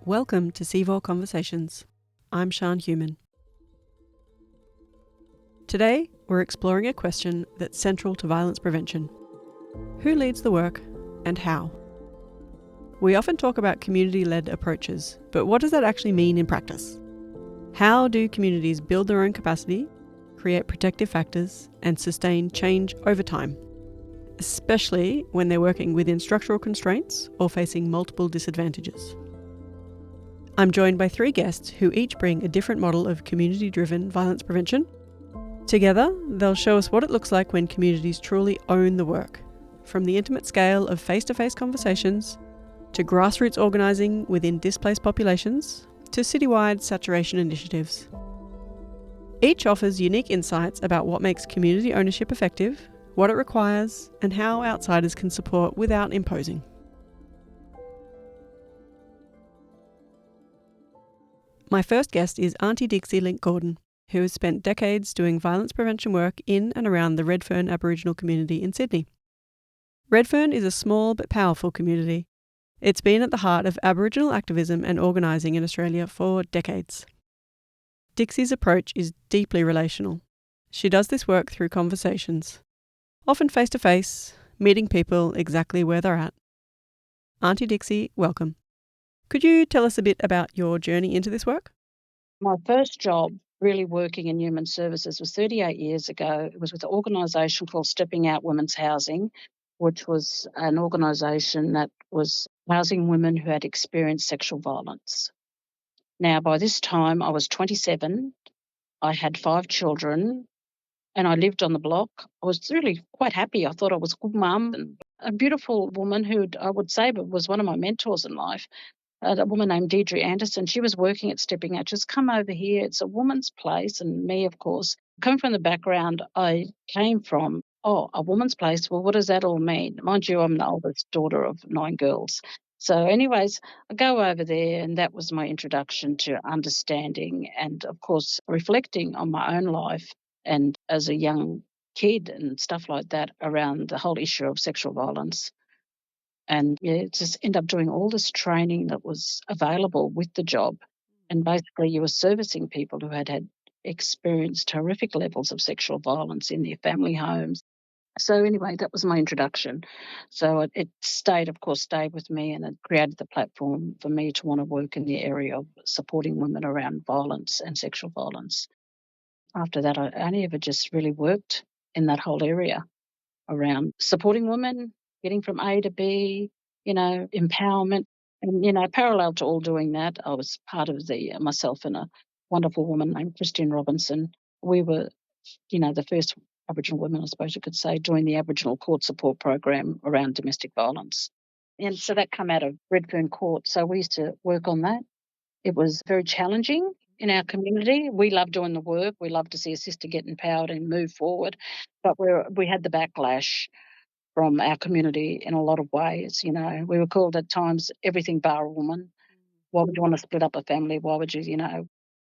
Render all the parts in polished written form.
Welcome to CVOR Conversations. I'm Sian Human. Today, we're exploring a question that's central to violence prevention. Who leads the work and how? We often talk about community-led approaches, but what does that actually mean in practice? How do communities build their own capacity, create protective factors, and sustain change over time, especially when they're working within structural constraints or facing multiple disadvantages? I'm joined by three guests who each bring a different model of community-driven violence prevention. Together, they'll show us what it looks like when communities truly own the work, from the intimate scale of face-to-face conversations, to grassroots organising within displaced populations, to citywide saturation initiatives. Each offers unique insights about what makes community ownership effective, what it requires, and how outsiders can support without imposing. My first guest is Auntie Dixie Link-Gordon, who has spent decades doing violence prevention work in and around the Redfern Aboriginal community in Sydney. Redfern is a small but powerful community. It's been at the heart of Aboriginal activism and organising in Australia for decades. Dixie's approach is deeply relational. She does this work through conversations, often face-to-face, meeting people exactly where they're at. Auntie Dixie, welcome. Could you tell us a bit about your journey into this work? My first job really working in human services was 38 years ago. It was with an organisation called Stepping Out Women's Housing, which was an organisation that was housing women who had experienced sexual violence. Now, by this time, I was 27. I had 5 children and I lived on the block. I was really quite happy. I thought I was a good mum and a beautiful woman who I would say was one of my mentors in life. A woman named Deidre Anderson, she was working at Stepping Out. Just come over here. It's a woman's place. And me, of course, coming from the background I came from, a woman's place. Well, what does that all mean? Mind you, I'm the oldest daughter of 9 girls. So anyways, I go over there and that was my introduction to understanding and, of course, reflecting on my own life and as a young kid and stuff like that around the whole issue of sexual violence. And just end up doing all this training that was available with the job. And basically you were servicing people who had experienced horrific levels of sexual violence in their family homes. So anyway, that was my introduction. So it stayed with me, and it created the platform for me to want to work in the area of supporting women around violence and sexual violence. After that, I only ever just really worked in that whole area around supporting women, getting from A to B, empowerment. And, parallel to all doing that, I was part of myself and a wonderful woman named Christine Robinson. We were, the first Aboriginal women, I suppose you could say, joined the Aboriginal Court Support Program around domestic violence. And so that came out of Redfern Court. So we used to work on that. It was very challenging in our community. We love doing the work. We love to see a sister get empowered and move forward. But we had the backlash from our community in a lot of ways. We were called at times everything bar a woman. Why would you want to split up a family? Why would you,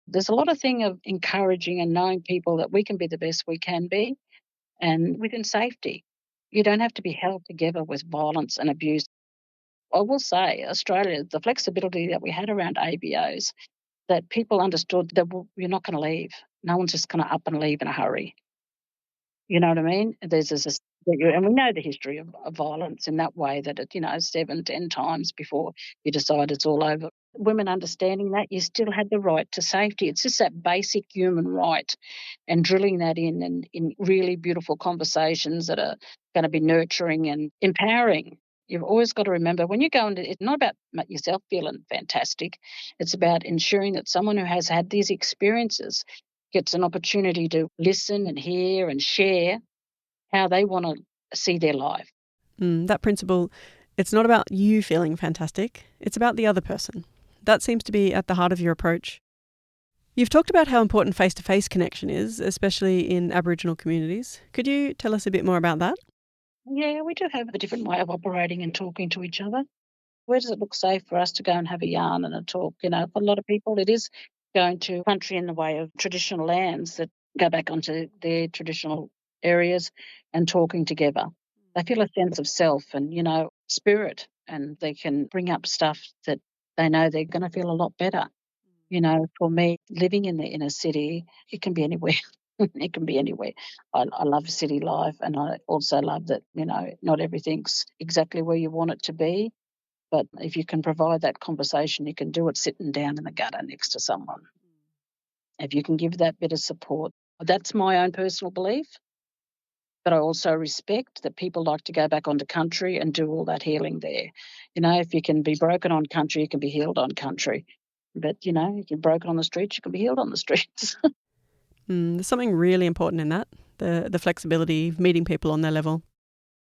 There's a lot of thing of encouraging and knowing people that we can be the best we can be and within safety. You don't have to be held together with violence and abuse. I will say, Australia, the flexibility that we had around ABOs, that people understood that you're not going to leave. No one's just going to up and leave in a hurry. You know what I mean? There's this, and we know the history of violence in that way that it, 7, 10 times before you decide it's all over. Women understanding that you still had the right to safety. It's just that basic human right, and drilling that in and in really beautiful conversations that are going to be nurturing and empowering. You've always got to remember when you go into it's not about yourself feeling fantastic. It's about ensuring that someone who has had these experiences gets an opportunity to listen and hear and share how they want to see their life. That principle, it's not about you feeling fantastic, it's about the other person. That seems to be at the heart of your approach. You've talked about how important face-to-face connection is, especially in Aboriginal communities. Could you tell us a bit more about that? Yeah, we do have a different way of operating and talking to each other. Where does it look safe for us to go and have a yarn and a talk? For a lot of people, it is going to country in the way of traditional lands that go back onto their traditional areas and talking together. They feel a sense of self and, spirit, and they can bring up stuff that they know they're going to feel a lot better. You know, for me, living in the inner city, it can be anywhere. It can be anywhere. I love city life, and I also love that, you know, not everything's exactly where you want it to be. But if you can provide that conversation, you can do it sitting down in the gutter next to someone. If you can give that bit of support, that's my own personal belief. But I also respect that people like to go back onto country and do all that healing there. You know, if you can be broken on country, you can be healed on country. But, you know, if you're broken on the streets, you can be healed on the streets. There's something really important in that, the flexibility of meeting people on their level.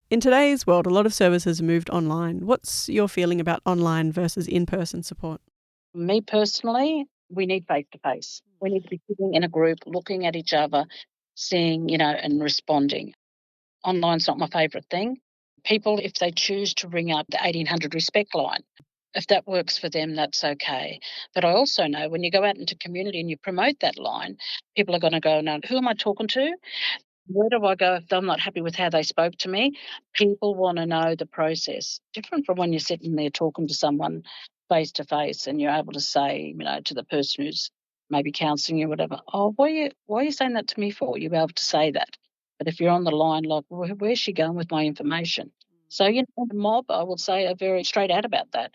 In today's world, a lot of services have moved online. What's your feeling about online versus in-person support? Me personally, we need face to face. We need to be sitting in a group, looking at each other, seeing, you know, and responding. Online's not my favourite thing. People, if they choose to ring up the 1800 Respect line, if that works for them, that's okay. But I also know when you go out into community and you promote that line, people are going to go, no, who am I talking to? Where do I go if I'm not happy with how they spoke to me? People want to know the process. Different from when you're sitting there talking to someone face to face and you're able to say, you know, to the person who's maybe counselling you or whatever, oh, why are you saying that to me for? You'll be able to say that. But if you're on the line, like, where's she going with my information? So, you know, the mob, I will say, are very straight out about that.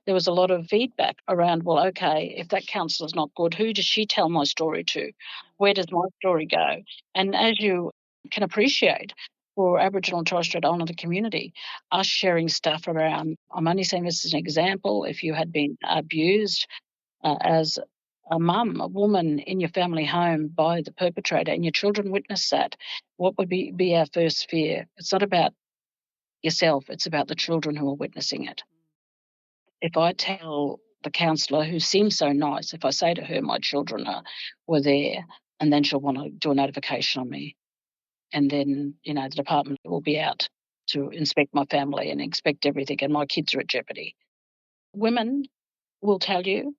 There was a lot of feedback around, well, okay, if that counsellor's not good, who does she tell my story to? Where does my story go? And as you can appreciate, for Aboriginal and Torres Strait Islander community, us sharing stuff around, I'm only saying this as an example, if you had been abused as a mum, a woman in your family home by the perpetrator and your children witness that, what would be our first fear? It's not about yourself, it's about the children who are witnessing it. If I tell the counsellor, who seems so nice, if I say to her my children were there, and then she'll want to do a notification on me, and then, you know, the department will be out to inspect my family and inspect everything, and my kids are at jeopardy. Women will tell you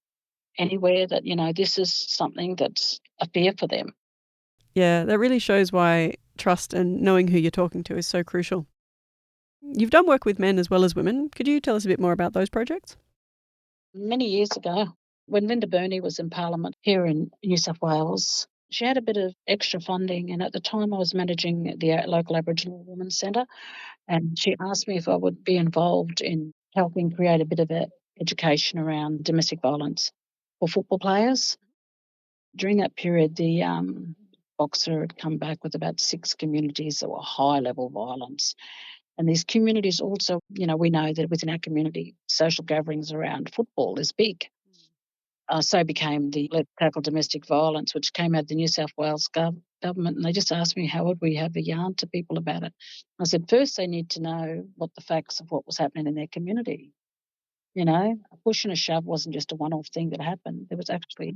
anywhere that, you know, this is something that's a fear for them. Yeah, that really shows why trust and knowing who you're talking to is so crucial. You've done work with men as well as women. Could you tell us a bit more about those projects? Many years ago, when Linda Burney was in Parliament here in New South Wales, she had a bit of extra funding, and at the time I was managing the local Aboriginal Women's Centre, and she asked me if I would be involved in helping create a bit of education around domestic violence for football players. During that period, the Boxer had come back with about 6 communities that were high-level violence. And these communities also, you know, we know that within our community, social gatherings around football is big. So became the Let's Tackle Domestic Violence, which came out of the New South Wales government. And they just asked me, how would we have a yarn to people about it? I said, first they need to know what the facts of what was happening in their community. You know, a push and a shove wasn't just a one-off thing that happened. There was actually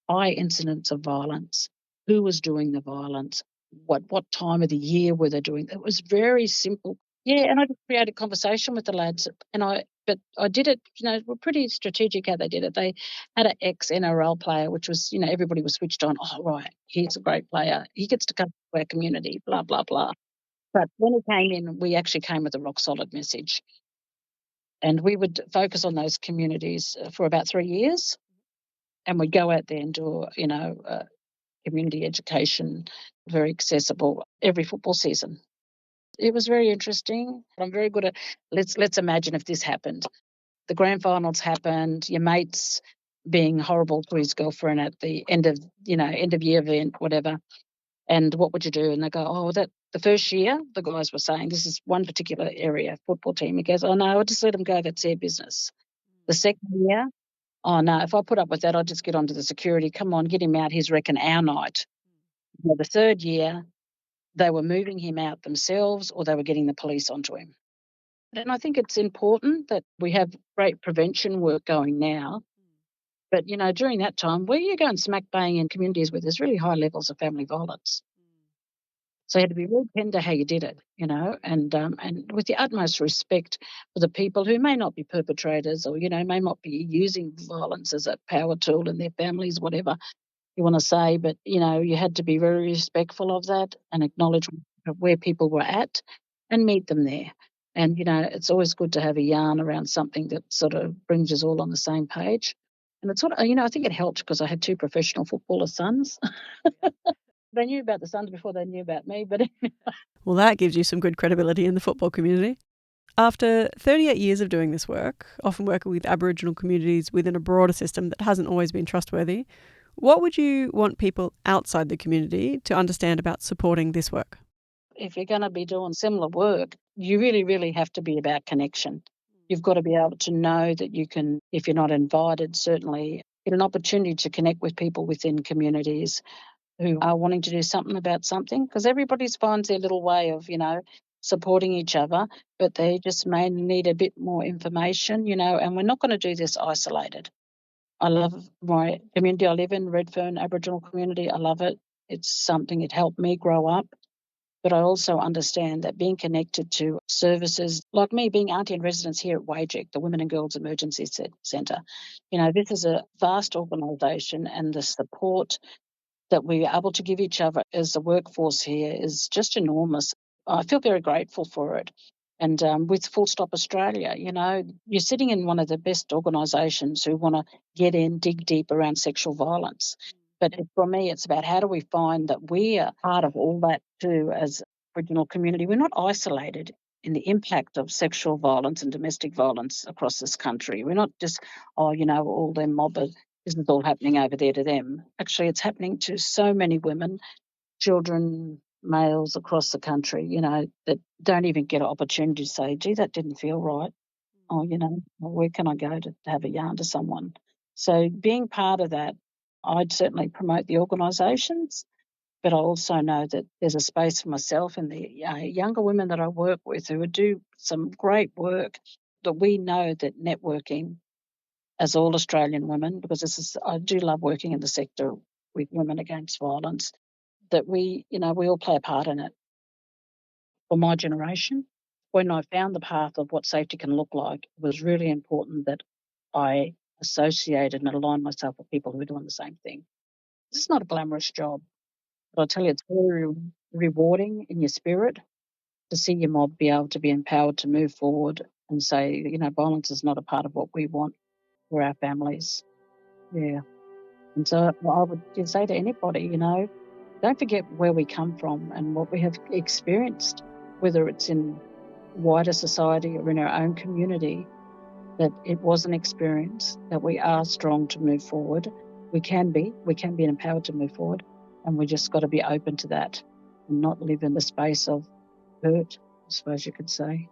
high incidents of violence. Who was doing the violence? What time of the year were they doing? It was very simple. Yeah, and I just created conversation with the lads, but I did it. You know, we're pretty strategic how they did it. They had an ex NRL player, which was, you know, everybody was switched on. Oh right, he's a great player. He gets to come to our community. Blah blah blah. But when he came in, we actually came with a rock solid message, and we would focus on those communities for about 3 years, and we'd go out there and do, you know, community education, very accessible every football season. It was very interesting. I'm very good at let's imagine if this happened. The grand finals happened, your mate's being horrible to his girlfriend at the end of, you know, end of year event, whatever. And what would you do? And they go, oh, that the first year, the guys were saying, this is one particular area, football team. He goes, oh no, I'll just let them go, that's their business. The second year, oh no, if I put up with that, I'll just get onto the security. Come on, get him out. He's wrecking our night. Well, the third year, they were moving him out themselves or they were getting the police onto him. And I think it's important that we have great prevention work going now. But, you know, during that time, where you go and smack bang in communities where there's really high levels of family violence. So you had to be really tender how you did it, you know, and with the utmost respect for the people who may not be perpetrators or, you know, may not be using violence as a power tool in their families, whatever you want to say. But, you know, you had to be very respectful of that and acknowledge where people were at and meet them there. And, it's always good to have a yarn around something that sort of brings us all on the same page. And it's sort of, I think it helped because I had two professional footballer sons. They knew about the Suns before they knew about me, but Well, that gives you some good credibility in the football community. After 38 years of doing this work, often working with Aboriginal communities within a broader system that hasn't always been trustworthy, what would you want people outside the community to understand about supporting this work? if you're going to be doing similar work, you really, really have to be about connection. You've got to be able to know that you can, if you're not invited, certainly get an opportunity to connect with people within communities who are wanting to do something about something, because everybody finds their little way of, supporting each other, but they just may need a bit more information, and we're not going to do this isolated. I love my community. I live in Redfern Aboriginal community. I love it. It's something that helped me grow up. But I also understand that being connected to services, like me being auntie in residence here at WAGEC, the Women and Girls Emergency Centre, this is a vast organisation, and the support that we're able to give each other as a workforce here is just enormous. I feel very grateful for it. And with Full Stop Australia, you're sitting in one of the best organisations who want to get in, dig deep around sexual violence. But for me, it's about how do we find that we are part of all that too as Aboriginal community. We're not isolated in the impact of sexual violence and domestic violence across this country. We're not just, all them mobbers. This is all happening over there to them. Actually, it's happening to so many women, children, males across the country, that don't even get an opportunity to say, gee, that didn't feel right. Or, where can I go to have a yarn to someone? So being part of that, I'd certainly promote the organisations, but I also know that there's a space for myself and the younger women that I work with who do some great work, that we know that networking as all Australian women, because I do love working in the sector with women against violence, that we all play a part in it. For my generation, when I found the path of what safety can look like, it was really important that I associated and aligned myself with people who are doing the same thing. This is not a glamorous job, but I tell you, it's very rewarding in your spirit to see your mob be able to be empowered to move forward and say, violence is not a part of what we want for our families. Yeah. And so I would just say to anybody, don't forget where we come from and what we have experienced, whether it's in wider society or in our own community, that it was an experience, that we are strong to move forward. We can be empowered to move forward, and we just got to be open to that and not live in the space of hurt, I suppose you could say.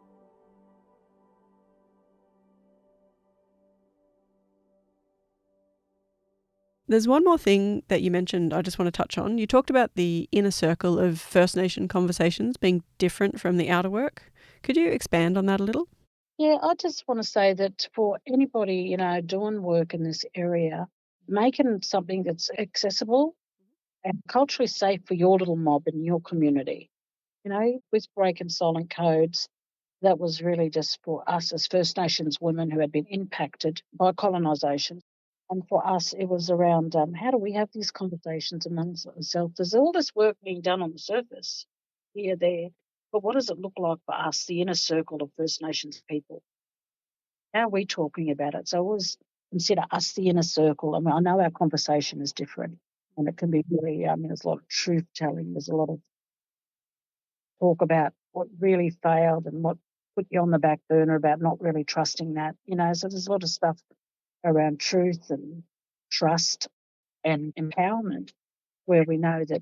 There's one more thing that you mentioned I just want to touch on. You talked about the inner circle of First Nation conversations being different from the outer work. Could you expand on that a little? Yeah, I just want to say that for anybody, doing work in this area, making something that's accessible and culturally safe for your little mob in your community. With breaking silent codes, that was really just for us as First Nations women who had been impacted by colonisation. And for us, it was around how do we have these conversations amongst ourselves? There's all this work being done on the surface, here, there. But what does it look like for us, the inner circle of First Nations people? How are we talking about it? So I always consider us the inner circle. I mean, I know our conversation is different and it can be really, there's a lot of truth telling. There's a lot of talk about what really failed and what put you on the back burner about not really trusting that, so there's a lot of stuff around truth and trust and empowerment where we know that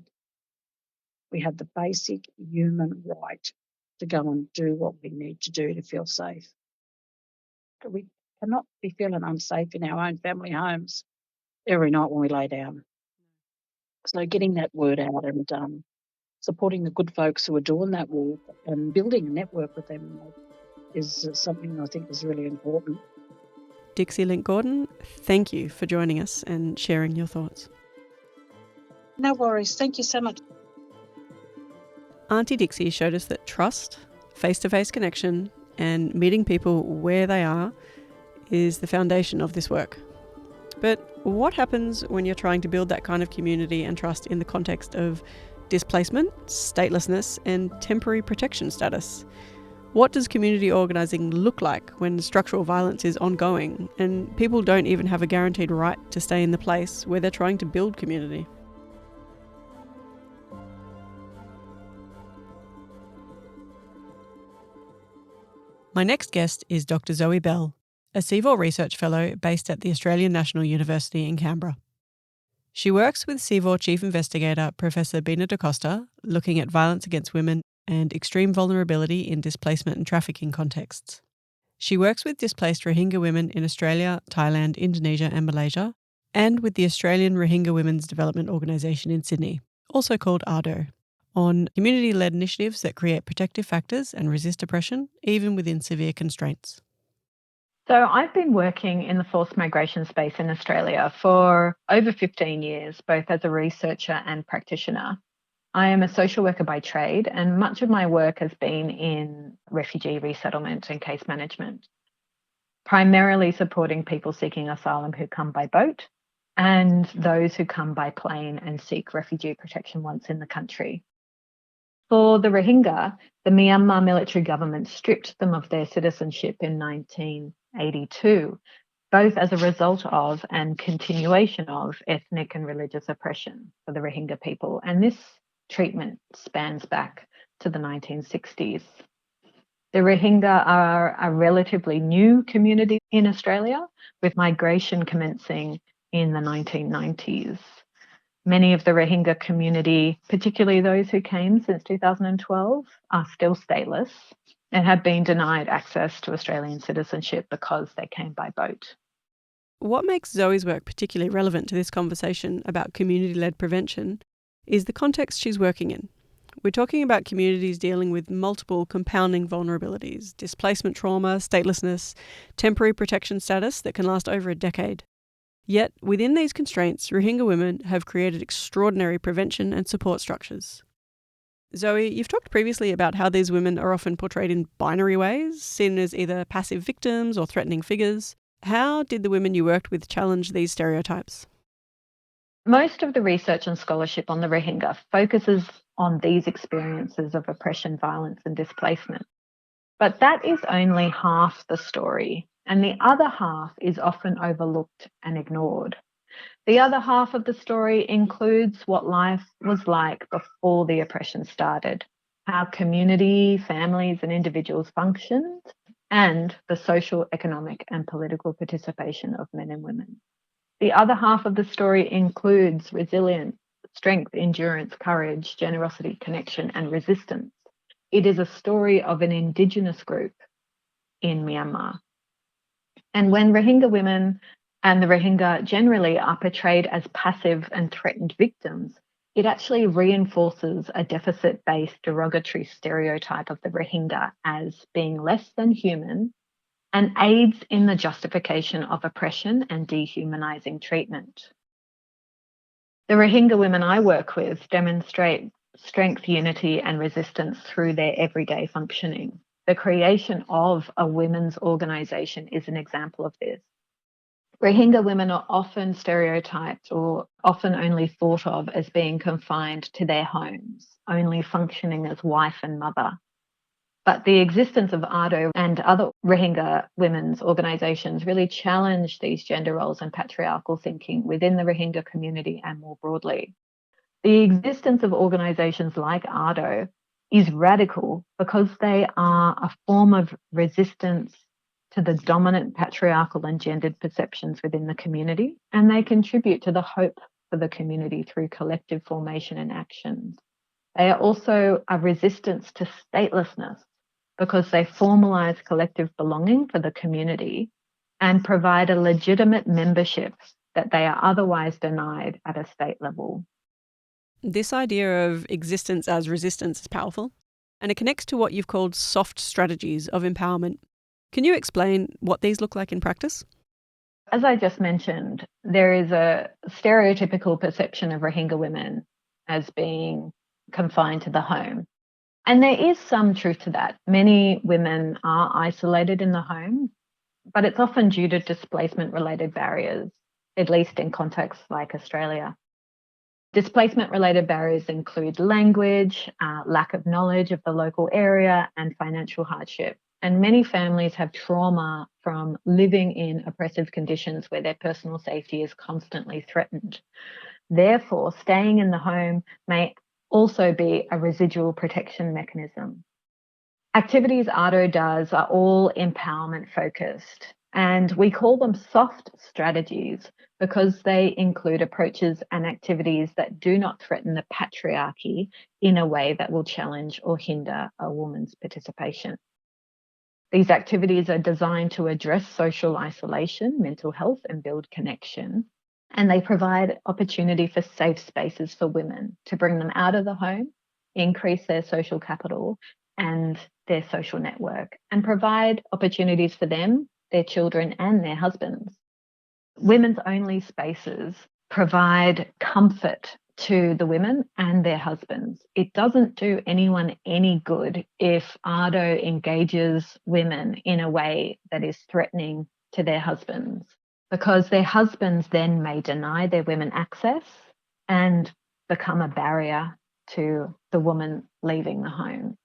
we have the basic human right to go and do what we need to do to feel safe. We cannot be feeling unsafe in our own family homes every night when we lay down. So getting that word out and supporting the good folks who are doing that work and building a network with them is something I think is really important. Dixie Link-Gordon, thank you for joining us and sharing your thoughts. No worries. Thank you so much. Auntie Dixie showed us that trust, face-to-face connection, and meeting people where they are is the foundation of this work. But what happens when you're trying to build that kind of community and trust in the context of displacement, statelessness, and temporary protection status? What does community organising look like when structural violence is ongoing and people don't even have a guaranteed right to stay in the place where they're trying to build community? My next guest is Dr. Zoe Bell, a CIVOR Research Fellow based at the Australian National University in Canberra. She works with CIVOR Chief Investigator Professor Bina da Costa, looking at violence against women and extreme vulnerability in displacement and trafficking contexts. She works with displaced Rohingya women in Australia, Thailand, Indonesia and Malaysia, and with the Australian Rohingya Women's Development Organisation in Sydney, also called ARDO, on community-led initiatives that create protective factors and resist oppression, even within severe constraints. So I've been working in the forced migration space in Australia for over 15 years, both as a researcher and practitioner. I am a social worker by trade, and much of my work has been in refugee resettlement and case management, primarily supporting people seeking asylum who come by boat and those who come by plane and seek refugee protection once in the country. For the Rohingya, the Myanmar military government stripped them of their citizenship in 1982, both as a result of and continuation of ethnic and religious oppression for the Rohingya people. And this treatment spans back to the 1960s. The Rohingya are a relatively new community in Australia, with migration commencing in the 1990s. Many of the Rohingya community, particularly those who came since 2012, are still stateless and have been denied access to Australian citizenship because they came by boat. What makes Zoe's work particularly relevant to this conversation about community-led prevention is the context she's working in. We're talking about communities dealing with multiple compounding vulnerabilities, displacement trauma, statelessness, temporary protection status that can last over a decade. Yet, within these constraints, Rohingya women have created extraordinary prevention and support structures. Zoe, you've talked previously about how these women are often portrayed in binary ways, seen as either passive victims or threatening figures. How did the women you worked with challenge these stereotypes? Most of the research and scholarship on the Rohingya focuses on these experiences of oppression, violence, and displacement. But that is only half the story, and the other half is often overlooked and ignored. The other half of the story includes what life was like before the oppression started, how community, families, and individuals functioned, and the social, economic, and political participation of men and women. The other half of the story includes resilience, strength, endurance, courage, generosity, connection, and resistance. It is a story of an Indigenous group in Myanmar. And when Rohingya women and the Rohingya generally are portrayed as passive and threatened victims, it actually reinforces a deficit-based derogatory stereotype of the Rohingya as being less than human and aids in the justification of oppression and dehumanizing treatment. The Rohingya women I work with demonstrate strength, unity, and resistance through their everyday functioning. The creation of a women's organisation is an example of this. Rohingya women are often stereotyped or often only thought of as being confined to their homes, only functioning as wife and mother. But the existence of ARDO and other Rohingya women's organisations really challenge these gender roles and patriarchal thinking within the Rohingya community and more broadly. The existence of organisations like ARDO is radical because they are a form of resistance to the dominant patriarchal and gendered perceptions within the community, and they contribute to the hope for the community through collective formation and actions. They are also a resistance to statelessness because they formalise collective belonging for the community and provide a legitimate membership that they are otherwise denied at a state level. This idea of existence as resistance is powerful, and it connects to what you've called soft strategies of empowerment. Can you explain what these look like in practice? As I just mentioned, there is a stereotypical perception of Rohingya women as being confined to the home. And there is some truth to that. Many women are isolated in the home, but it's often due to displacement-related barriers, at least in contexts like Australia. Displacement-related barriers include language, lack of knowledge of the local area, and financial hardship. And many families have trauma from living in oppressive conditions where their personal safety is constantly threatened. Therefore, staying in the home may also be a residual protection mechanism. Activities ARDO does are all empowerment focused, and we call them soft strategies because they include approaches and activities that do not threaten the patriarchy in a way that will challenge or hinder a woman's participation. These activities are designed to address social isolation, mental health, and build connection. And they provide opportunity for safe spaces for women to bring them out of the home, increase their social capital and their social network, and provide opportunities for them, their children, and their husbands. Women's only spaces provide comfort to the women and their husbands. It doesn't do anyone any good if ARDO engages women in a way that is threatening to their husbands, because their husbands then may deny their women access and become a barrier to the woman leaving the home.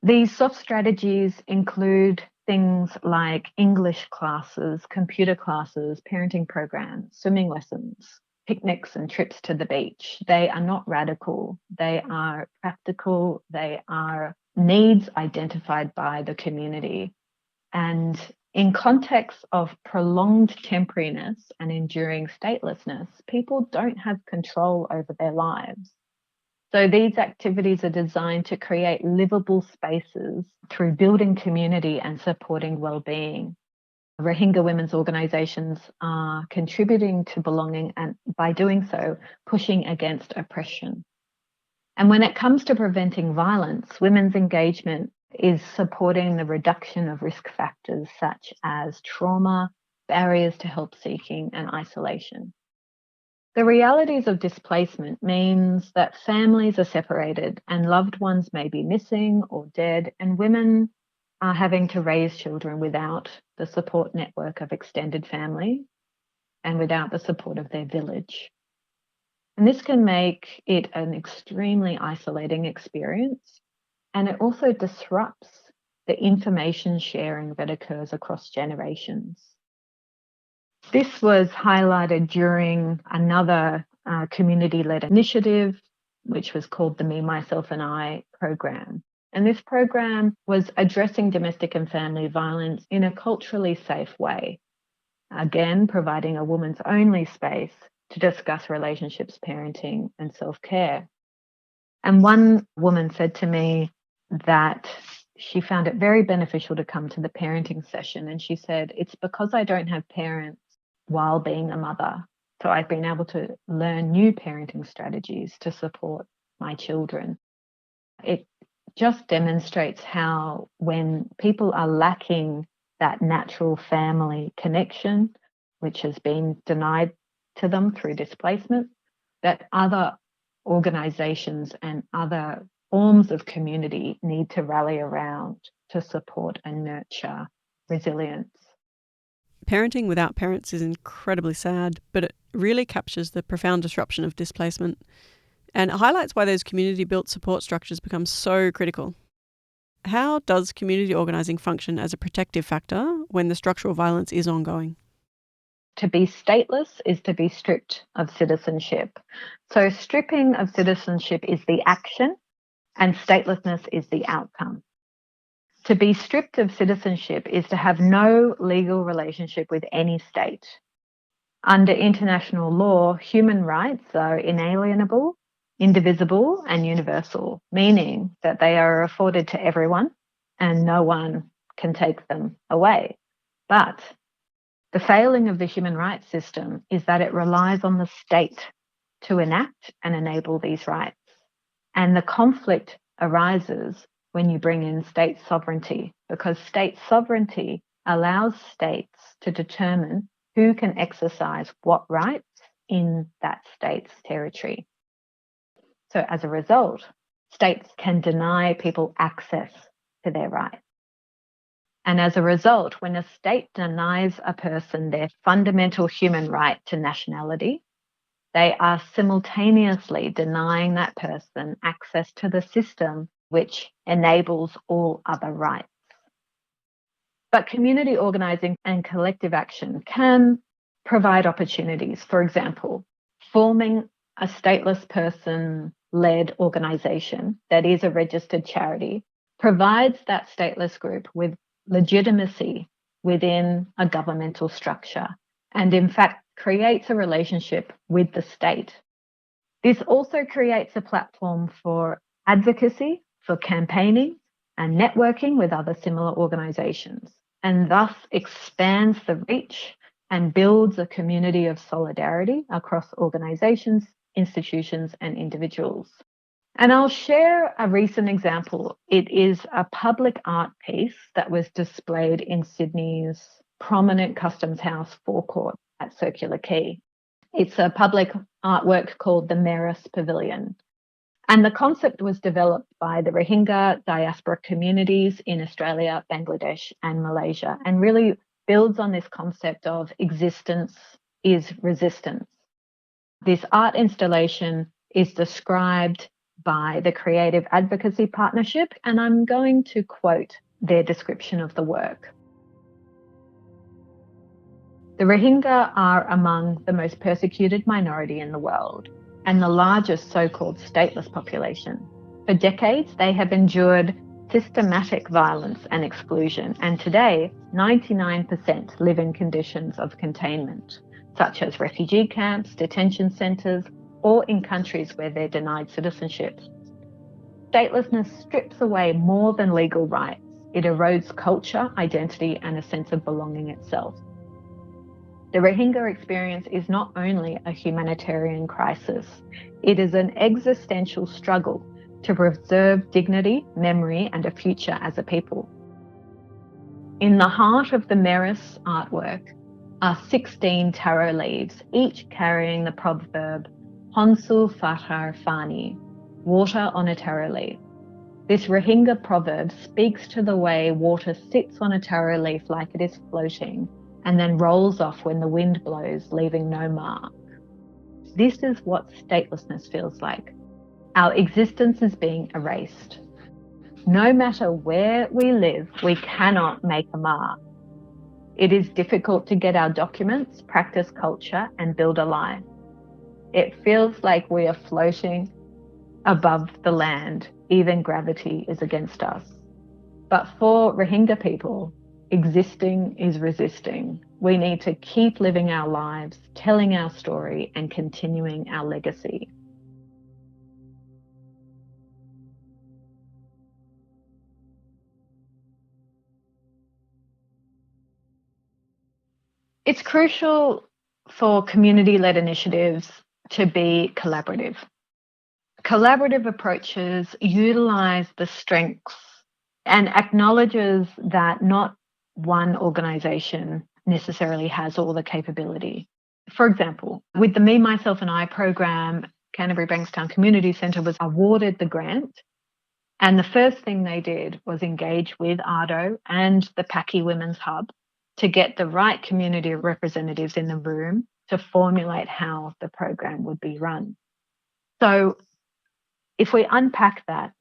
These soft strategies include things like English classes, computer classes, parenting programs, swimming lessons, picnics and trips to the beach. They are not radical. They are practical. They are needs identified by the community. And in context of prolonged temporariness and enduring statelessness, people don't have control over their lives. So these activities are designed to create livable spaces through building community and supporting well-being. Rohingya women's organisations are contributing to belonging and, by doing so, pushing against oppression. And when it comes to preventing violence, women's engagement is supporting the reduction of risk factors such as trauma, barriers to help seeking, and isolation. The realities of displacement means that families are separated and loved ones may be missing or dead, and women are having to raise children without the support network of extended family and without the support of their village. And this can make it an extremely isolating experience, and it also disrupts the information sharing that occurs across generations. This was highlighted during another community-led initiative, which was called the Me, Myself and I program. And this program was addressing domestic and family violence in a culturally safe way, again, providing a woman's only space to discuss relationships, parenting, and self-care. And one woman said to me that she found it very beneficial to come to the parenting session. And she said, it's because I don't have parents while being a mother. So I've been able to learn new parenting strategies to support my children. It just demonstrates how when people are lacking that natural family connection, which has been denied to them through displacement, that other organisations and other forms of community need to rally around to support and nurture resilience. Parenting without parents is incredibly sad, but it really captures the profound disruption of displacement, and it highlights why those community-built support structures become so critical. How does community organising function as a protective factor when the structural violence is ongoing? To be stateless is to be stripped of citizenship. So stripping of citizenship is the action and statelessness is the outcome. To be stripped of citizenship is to have no legal relationship with any state. Under international law, human rights are inalienable, indivisible, and universal, meaning that they are afforded to everyone and no one can take them away. But the failing of the human rights system is that it relies on the state to enact and enable these rights. And the conflict arises when you bring in state sovereignty, because state sovereignty allows states to determine who can exercise what rights in that state's territory. So as a result, states can deny people access to their rights. And as a result, when a state denies a person their fundamental human right to nationality, they are simultaneously denying that person access to the system which enables all other rights. But community organising and collective action can provide opportunities. For example, forming a stateless person-led organisation that is a registered charity provides that stateless group with legitimacy within a governmental structure and, in fact, creates a relationship with the state. This also creates a platform for advocacy, for campaigning and networking with other similar organisations, and thus expands the reach and builds a community of solidarity across organisations, institutions and individuals. And I'll share a recent example. It is a public art piece that was displayed in Sydney's prominent Customs House forecourt at Circular Quay. It's a public artwork called the Maris Pavilion. And the concept was developed by the Rohingya diaspora communities in Australia, Bangladesh and Malaysia, and really builds on this concept of existence is resistance. This art installation is described by the Creative Advocacy Partnership, and I'm going to quote their description of the work. The Rohingya are among the most persecuted minority in the world and the largest so-called stateless population. For decades, they have endured systematic violence and exclusion, and today 99% live in conditions of containment, such as refugee camps, detention centres, or in countries where they're denied citizenship. Statelessness strips away more than legal rights. It erodes culture, identity, and a sense of belonging itself. The Rohingya experience is not only a humanitarian crisis, it is an existential struggle to preserve dignity, memory, and a future as a people. In the heart of the Maris artwork are 16 taro leaves, each carrying the proverb, Honsu Fatar Fani, water on a taro leaf. This Rohingya proverb speaks to the way water sits on a taro leaf like it is floating and then rolls off when the wind blows, leaving no mark. This is what statelessness feels like. Our existence is being erased. No matter where we live, we cannot make a mark. It is difficult to get our documents, practice culture, and build a life. It feels like we are floating above the land. Even gravity is against us. But for Rohingya people, existing is resisting. We need to keep living our lives, telling our story, and continuing our legacy. It's crucial for community-led initiatives to be collaborative. Collaborative approaches utilise the strengths and acknowledges that not one organisation necessarily has all the capability. For example, with the Me, Myself and I program, Canterbury Bankstown Community Centre was awarded the grant, and the first thing they did was engage with ARDO and the Paki Women's Hub to get the right community representatives in the room to formulate how the program would be run. So if we unpack that,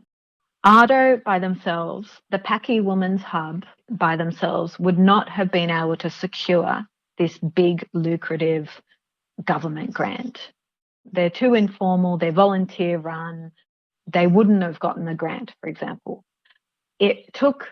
ARDO by themselves, the Paki Women's Hub by themselves would not have been able to secure this big, lucrative government grant. They're too informal, they're volunteer run, they wouldn't have gotten the grant, for example. It took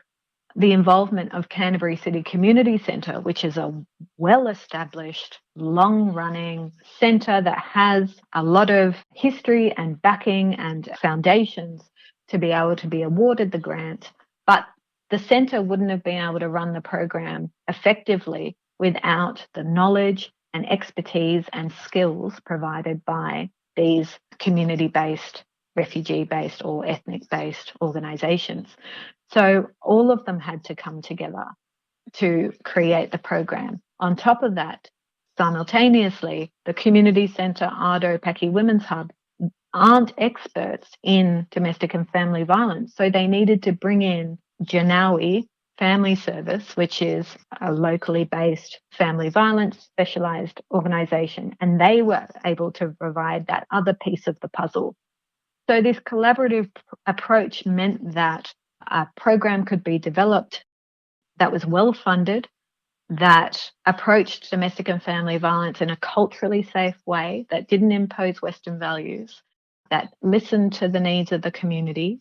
the involvement of Canterbury City Community Centre, which is a well-established, long-running centre that has a lot of history and backing and foundations to be able to be awarded the grant. But the centre wouldn't have been able to run the program effectively without the knowledge and expertise and skills provided by these community-based, refugee-based or ethnic-based organisations. So all of them had to come together to create the program. On top of that, simultaneously, the community centre, ARDO, Paki Women's Hub, aren't experts in domestic and family violence. So they needed to bring in Janawi Family Service, which is a locally based family violence specialised organisation, and they were able to provide that other piece of the puzzle. So this collaborative approach meant that a program could be developed that was well funded, that approached domestic and family violence in a culturally safe way, that didn't impose Western values, that listened to the needs of the community.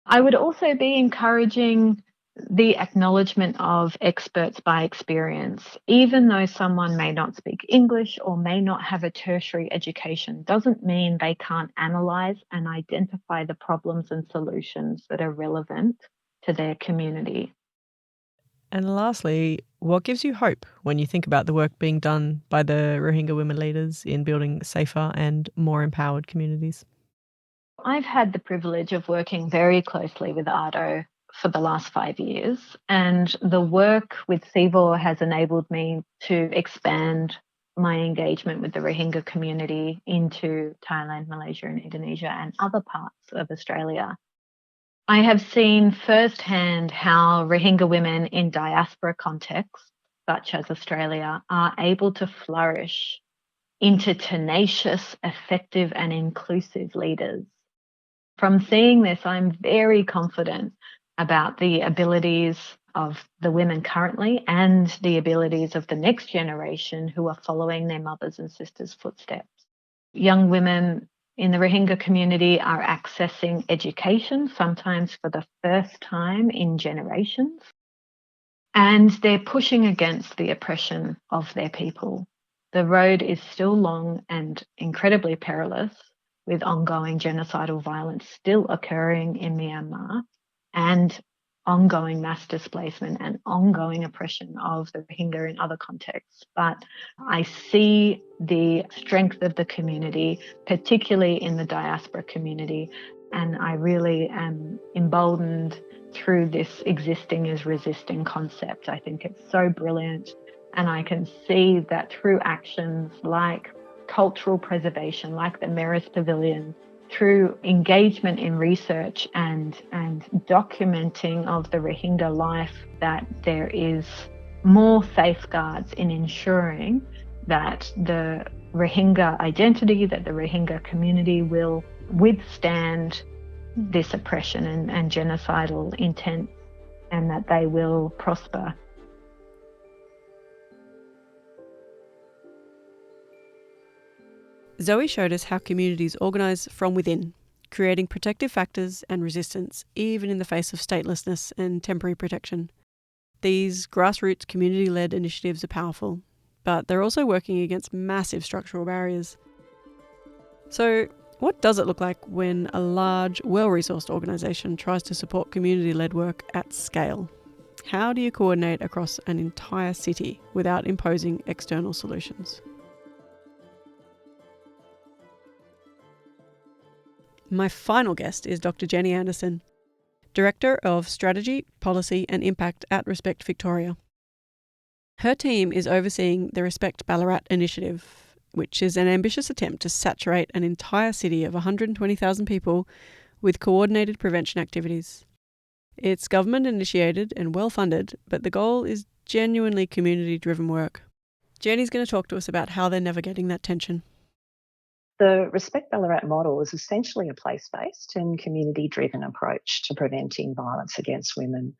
I would also be encouraging the acknowledgement of experts by experience. Even though someone may not speak English or may not have a tertiary education, doesn't mean they can't analyse and identify the problems and solutions that are relevant to their community. And lastly, what gives you hope when you think about the work being done by the Rohingya women leaders in building safer and more empowered communities? I've had the privilege of working very closely with ARDO for the last 5 years, and the work with CVOR has enabled me to expand my engagement with the Rohingya community into Thailand, Malaysia, and Indonesia, and other parts of Australia. I have seen firsthand how Rohingya women in diaspora contexts, such as Australia, are able to flourish into tenacious, effective, and inclusive leaders. From seeing this, I'm very confident about the abilities of the women currently and the abilities of the next generation who are following their mothers' and sisters' footsteps. Young women in the Rohingya community are accessing education, sometimes for the first time in generations, and they're pushing against the oppression of their people. The road is still long and incredibly perilous, with ongoing genocidal violence still occurring in Myanmar and ongoing mass displacement and ongoing oppression of the Rohingya in other contexts. But I see the strength of the community, particularly in the diaspora community, and I really am emboldened through this existing is resisting concept. I think it's so brilliant, and I can see that through actions like cultural preservation, like the Meris Pavilion, through engagement in research and documenting of the Rohingya life, that there is more safeguards in ensuring that the Rohingya identity, that the Rohingya community will withstand this oppression and genocidal intent, and that they will prosper. Zoe showed us how communities organise from within, creating protective factors and resistance, even in the face of statelessness and temporary protection. These grassroots community-led initiatives are powerful, but they're also working against massive structural barriers. So, what does it look like when a large, well-resourced organisation tries to support community-led work at scale? How do you coordinate across an entire city without imposing external solutions? My final guest is Dr. Jenny Anderson, Director of Strategy, Policy and Impact at Respect Victoria. Her team is overseeing the Respect Ballarat initiative, which is an ambitious attempt to saturate an entire city of 120,000 people with coordinated prevention activities. It's government-initiated and well-funded, but the goal is genuinely community-driven work. Jenny's going to talk to us about how they're navigating that tension. The Respect Ballarat model is essentially a place-based and community-driven approach to preventing violence against women.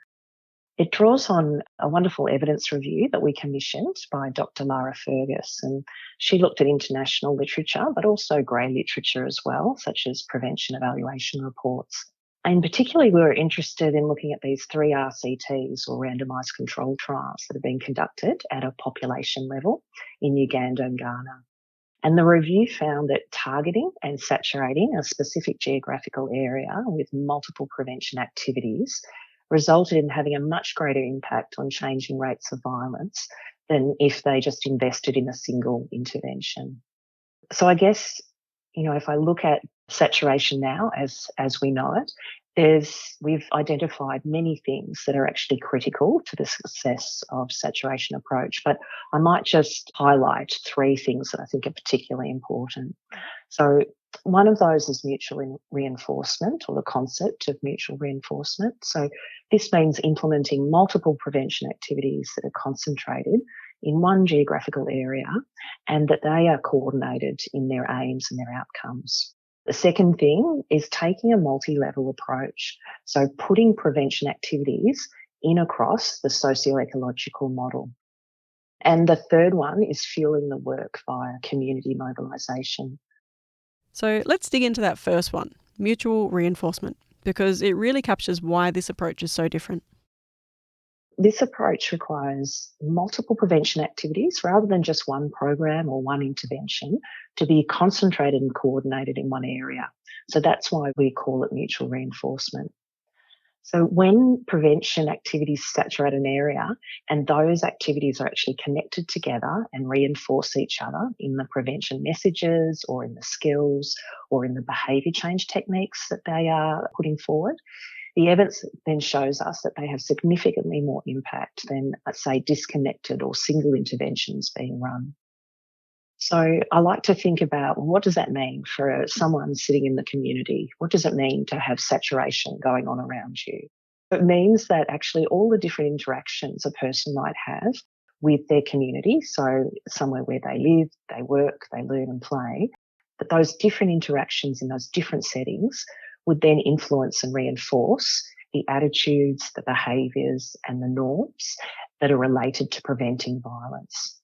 It draws on a wonderful evidence review that we commissioned by Dr. Lara Fergus, and she looked at international literature, but also grey literature as well, such as prevention evaluation reports. And particularly we were interested in looking at these 3 RCTs, or randomised controlled trials, that have been conducted at a population level in Uganda and Ghana. And the review found that targeting and saturating a specific geographical area with multiple prevention activities resulted in having a much greater impact on changing rates of violence than if they just invested in a single intervention. So I guess, if I look at saturation now as we know it, we've identified many things that are actually critical to the success of saturation approach, but I might just highlight 3 things that I think are particularly important. So One of those is mutual reinforcement, or the concept of mutual reinforcement. So this means implementing multiple prevention activities that are concentrated in one geographical area and that they are coordinated in their aims and their outcomes. The second thing is taking a multi-level approach, so putting prevention activities in across the socio-ecological model. And the third one is fueling the work via community mobilisation. So let's dig into that first one, mutual reinforcement, because it really captures why this approach is so different. This approach requires multiple prevention activities rather than just one program or one intervention to be concentrated and coordinated in one area. So that's why we call it mutual reinforcement. So when prevention activities saturate an area and those activities are actually connected together and reinforce each other in the prevention messages or in the skills or in the behaviour change techniques that they are putting forward, the evidence then shows us that they have significantly more impact than, let's say, disconnected or single interventions being run. So I like to think about, what does that mean for someone sitting in the community? What does it mean to have saturation going on around you? It means that actually all the different interactions a person might have with their community, so somewhere where they live, they work, they learn and play, that those different interactions in those different settings would then influence and reinforce the attitudes, the behaviours and the norms that are related to preventing violence.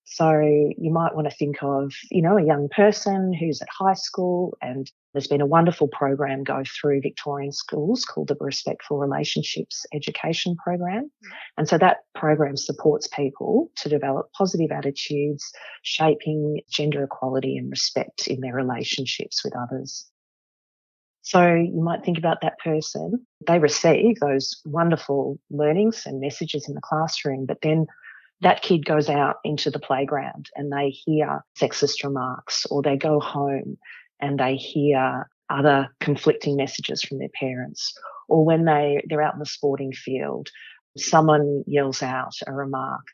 So you might want to think of, a young person who's at high school, and there's been a wonderful program go through Victorian schools called the Respectful Relationships Education Program. And so that program supports people to develop positive attitudes, shaping gender equality and respect in their relationships with others. So you might think about that person. They receive those wonderful learnings and messages in the classroom, but then that kid goes out into the playground and they hear sexist remarks, or they go home and they hear other conflicting messages from their parents, or when they're out in the sporting field, someone yells out a remark,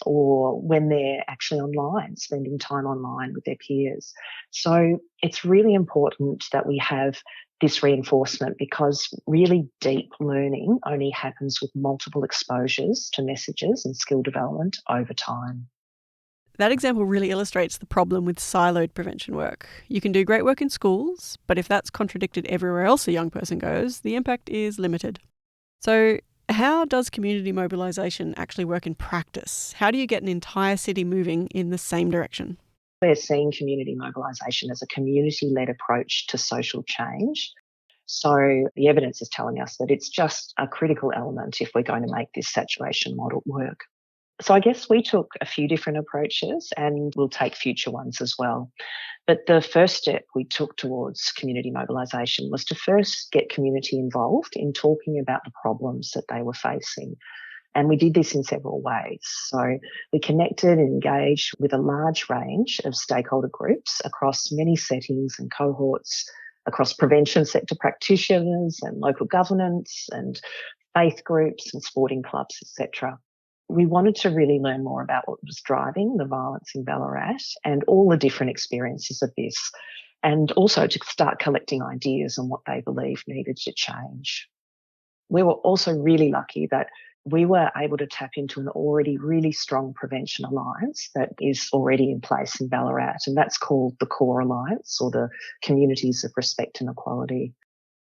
or when they're actually online, spending time online with their peers. So it's really important that we have this reinforcement, because really deep learning only happens with multiple exposures to messages and skill development over time. That example really illustrates the problem with siloed prevention work. You can do great work in schools, but if that's contradicted everywhere else a young person goes, the impact is limited. So how does community mobilisation actually work in practice? How do you get an entire city moving in the same direction? We're seeing community mobilisation as a community-led approach to social change. So the evidence is telling us that it's just a critical element if we're going to make this saturation model work. So I guess we took a few different approaches, and we'll take future ones as well. But the first step we took towards community mobilisation was to first get community involved in talking about the problems that they were facing. And we did this in several ways. So we connected and engaged with a large range of stakeholder groups across many settings and cohorts, across prevention sector practitioners and local governance and faith groups and sporting clubs, etc. We wanted to really learn more about what was driving the violence in Ballarat and all the different experiences of this, and also to start collecting ideas on what they believed needed to change. We were also really lucky that we were able to tap into an already really strong prevention alliance that is already in place in Ballarat, and that's called the CORE Alliance, or the Communities of Respect and Equality.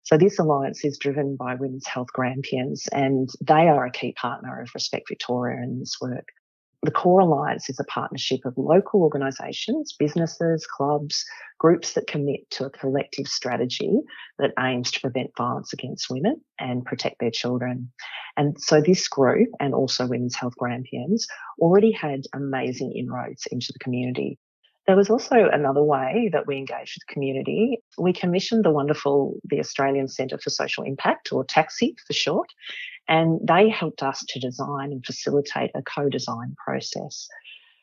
So this alliance is driven by Women's Health Grampians, and they are a key partner of Respect Victoria in this work. The CORE Alliance is a partnership of local organisations, businesses, clubs, groups that commit to a collective strategy that aims to prevent violence against women and protect their children. And so this group, and also Women's Health Grampians, already had amazing inroads into the community. There was also another way that we engaged with the community. We commissioned the Australian Centre for Social Impact, or TAXI for short, and they helped us to design and facilitate a co-design process.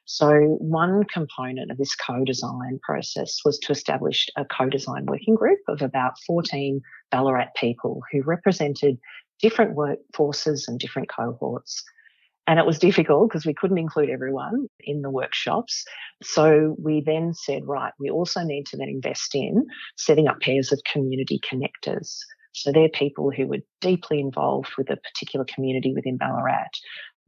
So one component of this co-design process was to establish a co-design working group of about 14 Ballarat people who represented different workforces and different cohorts. And it was difficult because we couldn't include everyone in the workshops. So we then said, right, we also need to then invest in setting up pairs of community connectors. So they're people who were deeply involved with a particular community within Ballarat,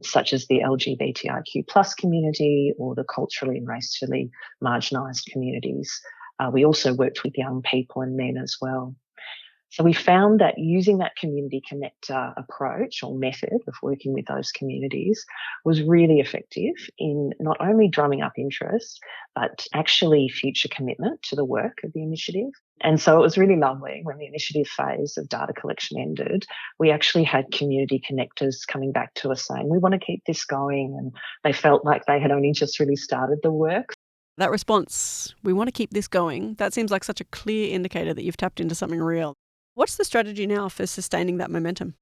such as the LGBTIQ plus community or the culturally and racially marginalised communities. We also worked with young people and men as well. So we found that using that community connector approach or method of working with those communities was really effective in not only drumming up interest, but actually future commitment to the work of the initiative. And so it was really lovely when the initiative phase of data collection ended, we actually had community connectors coming back to us saying, we want to keep this going. And they felt like they had only just really started the work. That response, we want to keep this going, that seems like such a clear indicator that you've tapped into something real. What's the strategy now for sustaining that momentum?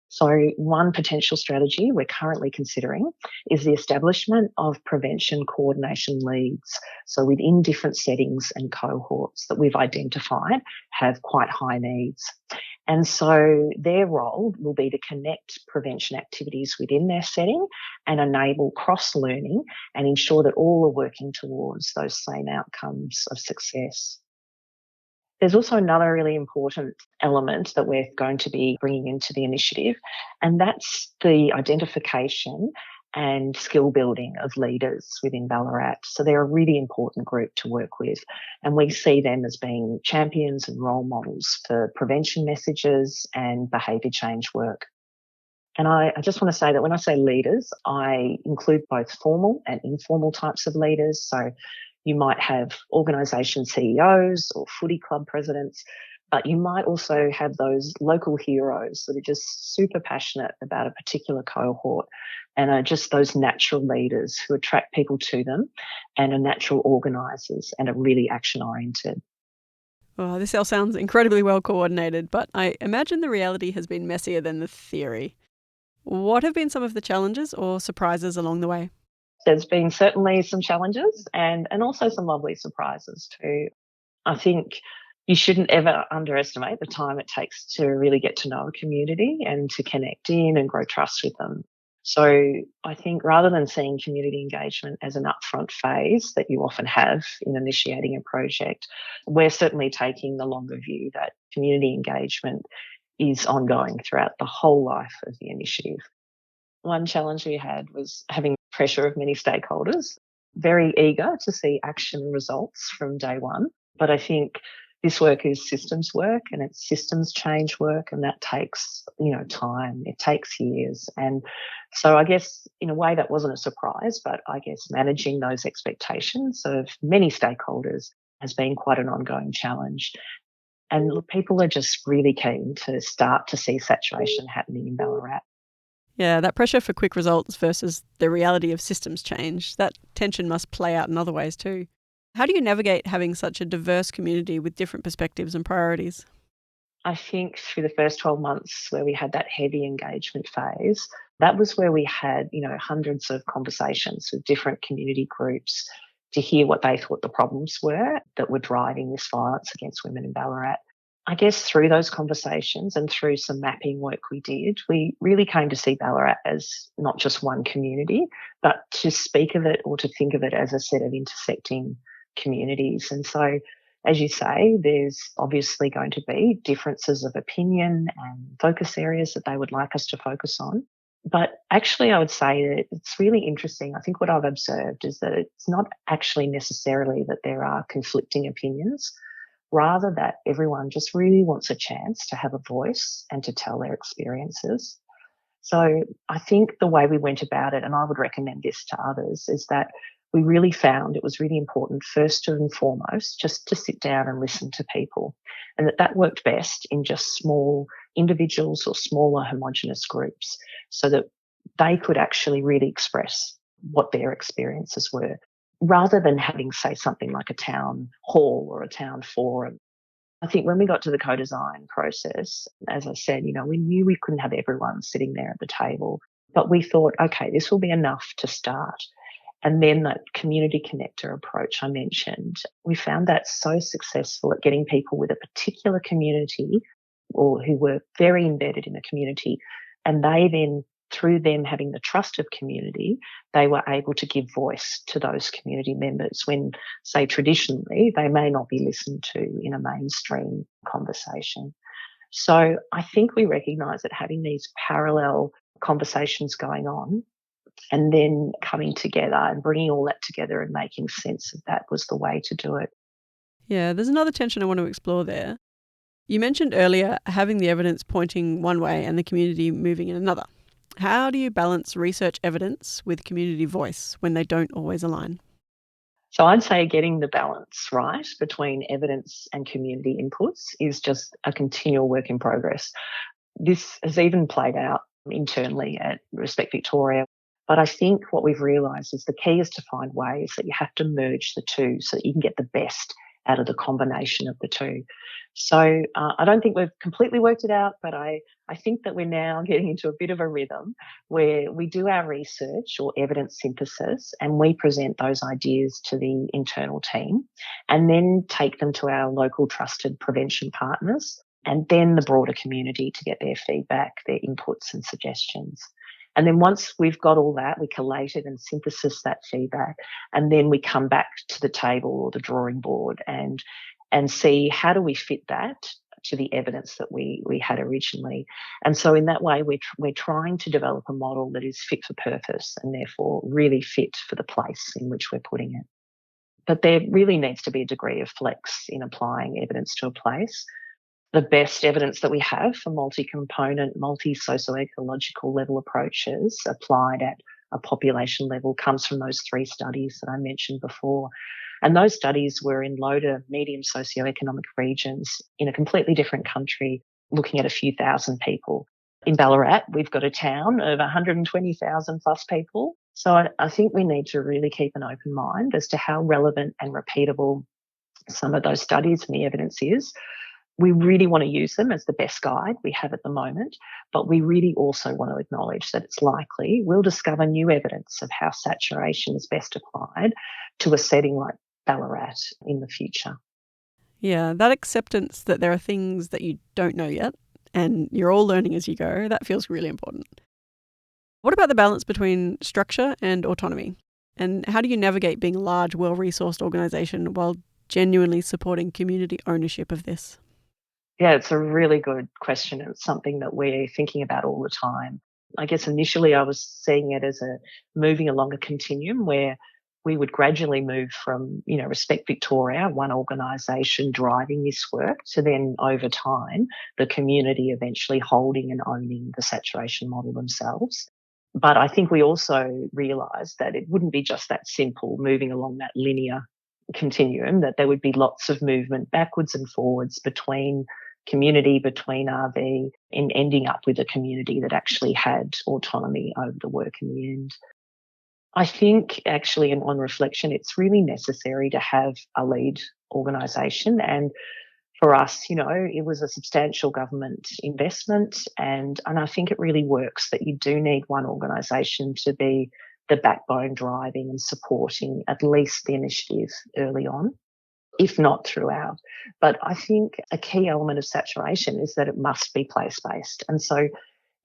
So one potential strategy we're currently considering is the establishment of prevention coordination leads. So within different settings and cohorts that we've identified have quite high needs. And so their role will be to connect prevention activities within their setting and enable cross-learning and ensure that all are working towards those same outcomes of success. There's also another really important element that we're going to be bringing into the initiative, and that's the identification and skill building of leaders within Ballarat. So they're a really important group to work with, and we see them as being champions and role models for prevention messages and behaviour change work. And I just want to say that when I say leaders, I include both formal and informal types of leaders. So you might have organisation CEOs or footy club presidents, but you might also have those local heroes that are just super passionate about a particular cohort and are just those natural leaders who attract people to them and are natural organisers and are really action-oriented. Oh, this all sounds incredibly well coordinated, but I imagine the reality has been messier than the theory. What have been some of the challenges or surprises along the way? There's been certainly some challenges and also some lovely surprises too. I think you shouldn't ever underestimate the time it takes to really get to know a community and to connect in and grow trust with them. So I think rather than seeing community engagement as an upfront phase that you often have in initiating a project, we're certainly taking the longer view that community engagement is ongoing throughout the whole life of the initiative. One challenge we had was having pressure of many stakeholders, very eager to see action and results from day one. But I think this work is systems work and it's systems change work, and that takes, time. It takes years. And so I guess in a way that wasn't a surprise, but I guess managing those expectations of many stakeholders has been quite an ongoing challenge. And look, people are just really keen to start to see saturation happening in Ballarat. Yeah, that pressure for quick results versus the reality of systems change, that tension must play out in other ways too. How do you navigate having such a diverse community with different perspectives and priorities? I think through the first 12 months where we had that heavy engagement phase, that was where we had, hundreds of conversations with different community groups to hear what they thought the problems were that were driving this violence against women in Ballarat. I guess through those conversations and through some mapping work we did, we really came to see Ballarat as not just one community, but to speak of it or to think of it as a set of intersecting communities. And so, as you say, there's obviously going to be differences of opinion and focus areas that they would like us to focus on. But actually, I would say that it's really interesting. I think what I've observed is that it's not actually necessarily that there are conflicting opinions, rather that everyone just really wants a chance to have a voice and to tell their experiences. So I think the way we went about it, and I would recommend this to others, is that we really found it was really important, first and foremost, just to sit down and listen to people, and that worked best in just small individuals or smaller homogenous groups so that they could actually really express what their experiences were, rather than having, say, something like a town hall or a town forum. I think when we got to the co-design process, as I said, we knew we couldn't have everyone sitting there at the table, but we thought, okay, this will be enough to start. And then that community connector approach I mentioned, we found that so successful at getting people with a particular community or who were very embedded in the community, and they then through them having the trust of community, they were able to give voice to those community members when, say, traditionally, they may not be listened to in a mainstream conversation. So I think we recognise that having these parallel conversations going on and then coming together and bringing all that together and making sense of that was the way to do it. Yeah, there's another tension I want to explore there. You mentioned earlier having the evidence pointing one way and the community moving in another. How do you balance research evidence with community voice when they don't always align? So I'd say getting the balance right between evidence and community inputs is just a continual work in progress. This has even played out internally at Respect Victoria. But I think what we've realised is the key is to find ways that you have to merge the two so that you can get the best out of the combination of the two. So I don't think we've completely worked it out, but I think that we're now getting into a bit of a rhythm where we do our research or evidence synthesis and we present those ideas to the internal team and then take them to our local trusted prevention partners and then the broader community to get their feedback, their inputs and suggestions. And then once we've got all that, we collate it and synthesis that feedback. And then we come back to the table or the drawing board and see how do we fit that to the evidence that we had originally. And so in that way, we're trying to develop a model that is fit for purpose and therefore really fit for the place in which we're putting it. But there really needs to be a degree of flex in applying evidence to a place. The best evidence that we have for multi-component, multi-socio-ecological level approaches applied at a population level comes from those 3 studies that I mentioned before. And those studies were in low to medium socioeconomic regions in a completely different country, looking at a few thousand people. In Ballarat, we've got a town of 120,000 plus people. So I think we need to really keep an open mind as to how relevant and repeatable some of those studies and the evidence is. We really want to use them as the best guide we have at the moment, but we really also want to acknowledge that it's likely we'll discover new evidence of how saturation is best applied to a setting like Ballarat in the future. Yeah, that acceptance that there are things that you don't know yet and you're all learning as you go, that feels really important. What about the balance between structure and autonomy? And how do you navigate being a large, well-resourced organisation while genuinely supporting community ownership of this? Yeah, it's a really good question. It's something that we're thinking about all the time. I guess initially I was seeing it as moving along a continuum where we would gradually move from, Respect Victoria, one organisation driving this work, to then over time, the community eventually holding and owning the saturation model themselves. But I think we also realised that it wouldn't be just that simple moving along that linear continuum, that there would be lots of movement backwards and forwards between community, between RV, in ending up with a community that actually had autonomy over the work in the end. I think actually, and on reflection, it's really necessary to have a lead organisation. And for us, it was a substantial government investment. And I think it really works that you do need one organisation to be the backbone driving and supporting at least the initiative early on, if not throughout. But I think a key element of saturation is that it must be place-based. And so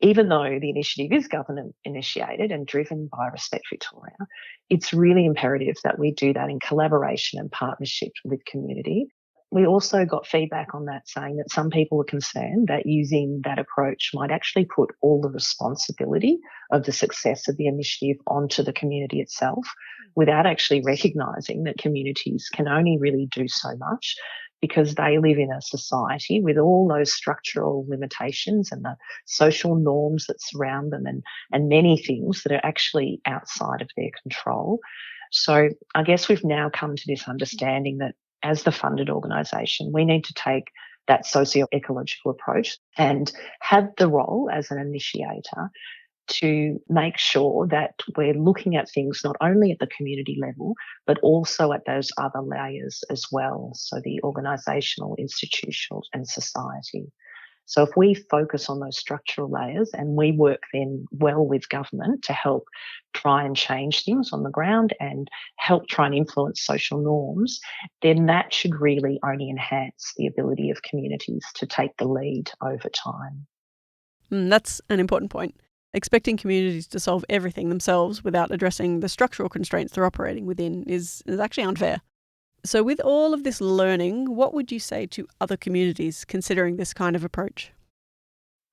even though the initiative is government initiated and driven by Respect Victoria, it's really imperative that we do that in collaboration and partnership with community. We also got feedback on that saying that some people were concerned that using that approach might actually put all the responsibility of the success of the initiative onto the community itself without actually recognising that communities can only really do so much because they live in a society with all those structural limitations and the social norms that surround them and many things that are actually outside of their control. So I guess we've now come to this understanding that as the funded organisation, we need to take that socio-ecological approach and have the role as an initiator to make sure that we're looking at things not only at the community level, but also at those other layers as well. So the organisational, institutional and society. So if we focus on those structural layers and we work then well with government to help try and change things on the ground and help try and influence social norms, then that should really only enhance the ability of communities to take the lead over time. That's an important point. Expecting communities to solve everything themselves without addressing the structural constraints they're operating within is actually unfair. So with all of this learning, what would you say to other communities considering this kind of approach?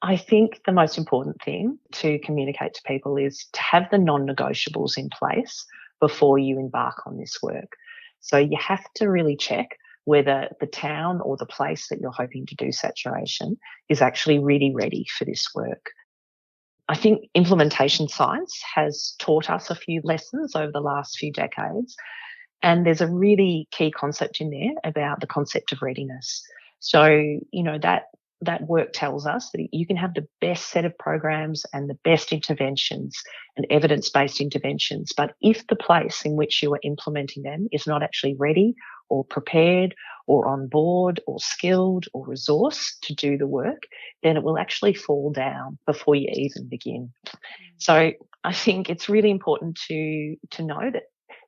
I think the most important thing to communicate to people is to have the non-negotiables in place before you embark on this work. So you have to really check whether the town or the place that you're hoping to do saturation is actually really ready for this work. I think implementation science has taught us a few lessons over the last few decades, and there's a really key concept in there about the concept of readiness. So, that work tells us that you can have the best set of programs and the best interventions and evidence-based interventions, but if the place in which you are implementing them is not actually ready or prepared or on board or skilled or resourced to do the work, then it will actually fall down before you even begin. So I think it's really important to know that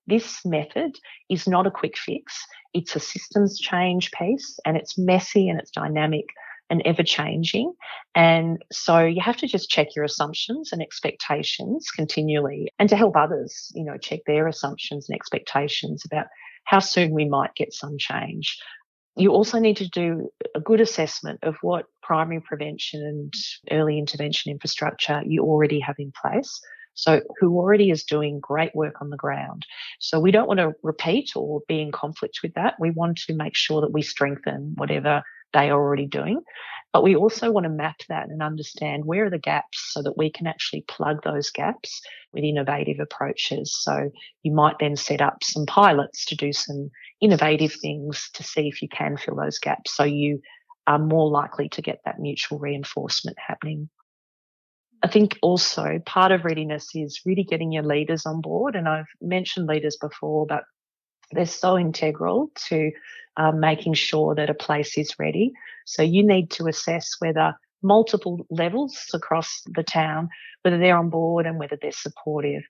this method is not a quick fix. It's a systems change piece, and it's messy and it's dynamic and ever changing. And so you have to just check your assumptions and expectations continually, and to help others, check their assumptions and expectations about how soon we might get some change. You also need to do a good assessment of what primary prevention and early intervention infrastructure you already have in place. So who already is doing great work on the ground. So we don't want to repeat or be in conflict with that. We want to make sure that we strengthen whatever they are already doing. But we also want to map that and understand where are the gaps so that we can actually plug those gaps with innovative approaches. So you might then set up some pilots to do some innovative things to see if you can fill those gaps, so you are more likely to get that mutual reinforcement happening. I think also part of readiness is really getting your leaders on board. And I've mentioned leaders before, but they're so integral to making sure that a place is ready. So you need to assess whether multiple levels across the town, whether they're on board and whether they're supportive.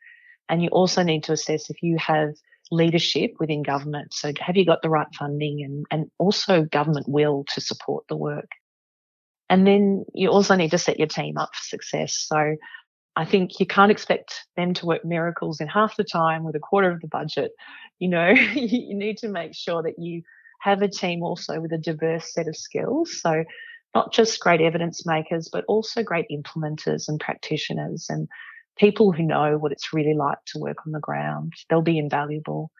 And you also need to assess if you have leadership within government. So have you got the right funding and also government will to support the work? And then you also need to set your team up for success. So I think you can't expect them to work miracles in half the time with a quarter of the budget. You need to make sure that you have a team also with a diverse set of skills. So not just great evidence makers, but also great implementers and practitioners and people who know what it's really like to work on the ground. They'll be invaluable.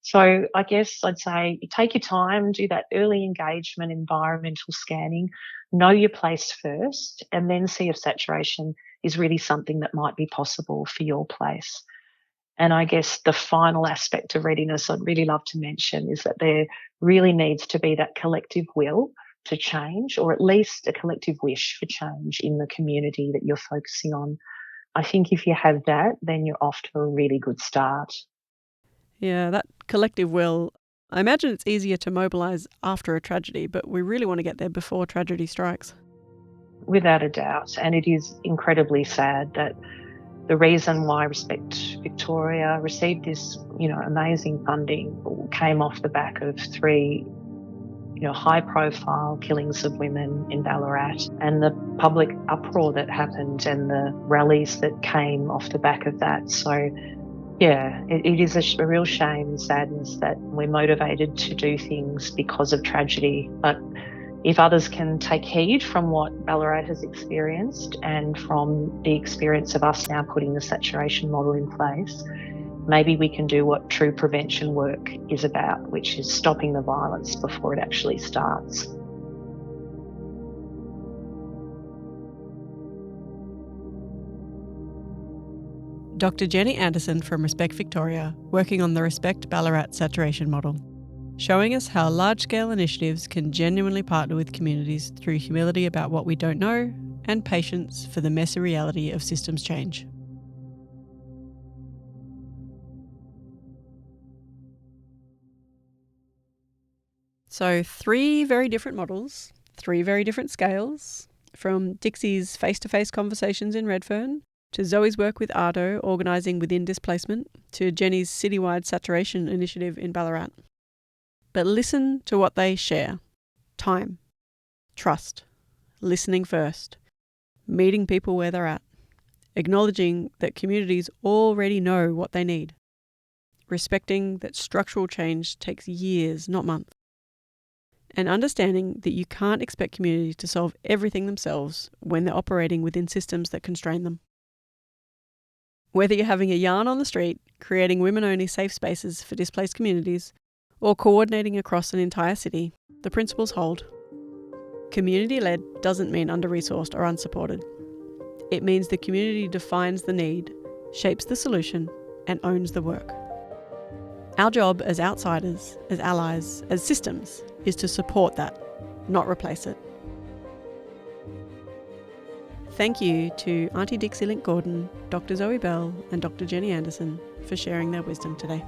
So I guess I'd say take your time, do that early engagement, environmental scanning, know your place first, and then see if saturation is really something that might be possible for your place. And I guess the final aspect of readiness I'd really love to mention is that there really needs to be that collective will to change, or at least a collective wish for change in the community that you're focusing on. I think if you have that, then you're off to a really good start. Yeah, that collective will, I imagine it's easier to mobilise after a tragedy, but we really want to get there before tragedy strikes. Without a doubt. And it is incredibly sad that the reason why Respect Victoria received this, amazing funding came off the back of 3, high-profile killings of women in Ballarat, and the public uproar that happened and the rallies that came off the back of that. So, yeah, it is a real shame and sadness that we're motivated to do things because of tragedy. But if others can take heed from what Ballarat has experienced and from the experience of us now putting the saturation model in place, maybe we can do what true prevention work is about, which is stopping the violence before it actually starts. Dr. Jenny Anderson from Respect Victoria, working on the Respect Ballarat saturation model, showing us how large-scale initiatives can genuinely partner with communities through humility about what we don't know and patience for the messy reality of systems change. So 3 very different models, 3 very different scales, from Dixie's face-to-face conversations in Redfern, to Zoe's work with Ardo organising within displacement, to Jenny's citywide saturation initiative in Ballarat. But listen to what they share. Time, trust, listening first, meeting people where they're at, acknowledging that communities already know what they need, respecting that structural change takes years, not months, and understanding that you can't expect communities to solve everything themselves when they're operating within systems that constrain them. Whether you're having a yarn on the street, creating women-only safe spaces for displaced communities, or coordinating across an entire city, the principles hold. Community-led doesn't mean under-resourced or unsupported. It means the community defines the need, shapes the solution, and owns the work. Our job as outsiders, as allies, as systems, is to support that, not replace it. Thank you to Auntie Dixie Link-Gordon, Dr. Zoe Bell, and Dr. Jenny Anderson for sharing their wisdom today.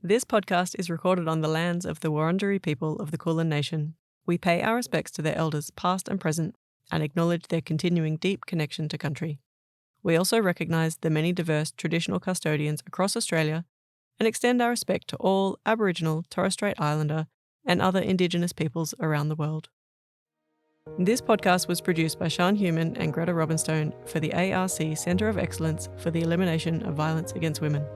This podcast is recorded on the lands of the Wurundjeri people of the Kulin Nation. We pay our respects to their elders past and present and acknowledge their continuing deep connection to country. We also recognise the many diverse traditional custodians across Australia and extend our respect to all Aboriginal, Torres Strait Islander and other Indigenous peoples around the world. This podcast was produced by Sean Human and Greta Robinstone for the ARC Centre of Excellence for the Elimination of Violence Against Women.